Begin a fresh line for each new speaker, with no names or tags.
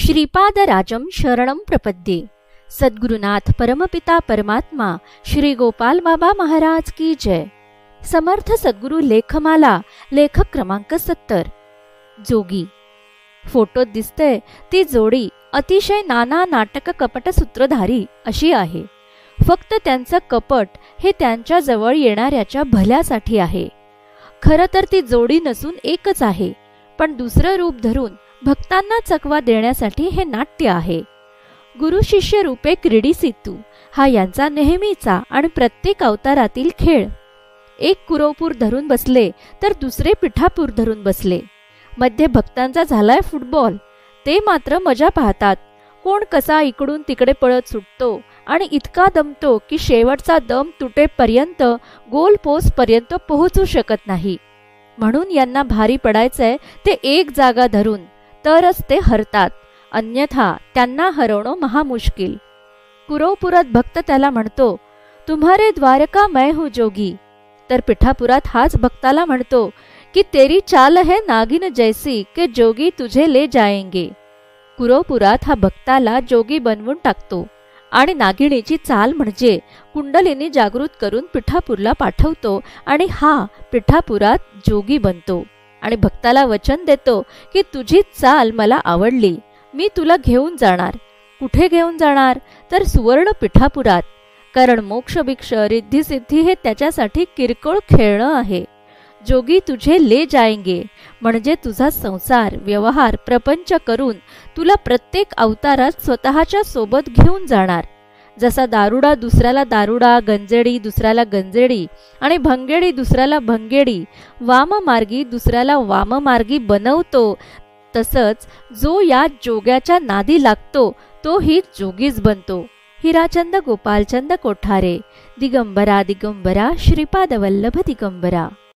श्रीपादराजं शरणं प्रपद्ये। सद्गुरुनाथ परमपिता परमात्मा श्री गोपाल बाबा महाराज की जय। समर्थ सद्गुरु लेखमाला लेखक क्रमांक 70। जोगी। फोटोत दिसते ती जोडी अतिशय नाना नाटक कपट सूत्रधारी अशी आहे। फक्त त्यांचं कपट हे त्यांच्या जवळ येणाऱ्याच्या भल्यासाठी आहे। खरं तर ती जोडी नसून एकच आहे, पण दुसरं रूप धरून भक्तांना चकवा देण्यासाठी हे नाट्य आहे। गुरु शिष्य रूपे क्रीडी सिद्धू हा यांचा नेहमीचा आणि प्रत्येक अवतारातील खेळ। एक कुरवपूर धरून बसले तर दुसरे पिठापूर धरून बसले। मध्ये भक्तांचा झालाय फुटबॉल। ते मात्र मजा पाहतात। कोण कसा इकडून तिकडे पळत सुटतो आणि इतका दमतो की शेवटचा दम तुटेपर्यंत गोल पोस्ट पर्यंत पोहोचू शकत नाही। म्हणून यांना भारी पडायचंय ते एक जागा धरून, तरच ते हरतात, अन्यथा त्यांना हरवणं महामुश्किल। कुरवपुरात भक्त त्याला म्हणतो, तुम्हारे द्वारका मैं हूँ जोगी। तर पिठापुरात हाच भक्ताला म्हणतो कि तेरी चाल है नागिन जैसी के जोगी तुझे ले जाएंगे। कुरवपुरात हा भक्ताला जोगी बनवून टाकतो आणि नागिणीची चाल म्हणजे कुंडलिनी जागृत करून पिठापूरला पाठवतो आणि हा पिठापुरात जोगी बनतो आणि भक्ताला वचन देतो की तुझी चाल मला आवडली, मी तुला घेऊन जाणार। कुठे घेऊन जाणार? तर सुवर्ण पिठापुरात। कारण मोक्ष भिक्ष रिद्धी सिद्धी हे त्याच्यासाठी किरकोळ खेळणं आहे। जोगी तुझे ले जाएंगे म्हणजे तुझा संसार व्यवहार प्रपंच करून तुला प्रत्येक अवतारात स्वतःच्या सोबत घेऊन जाणार। जसा दारुडा दुसऱ्याला दारुडा, गंजेडी दुसऱ्याला गंजेडी आणि भंगेडी दुसऱ्याला भंगेडी, वाममार्गी दुसऱ्याला वाममार्गी बनवतो, तसंच जो या जोग्याच्या नादी लागतो तो ही जोगीच बनतो। हिराचंद गोपालचंद कोठारे। दिगंबरा दिगंबरा श्रीपाद वल्लभ दिगंबरा।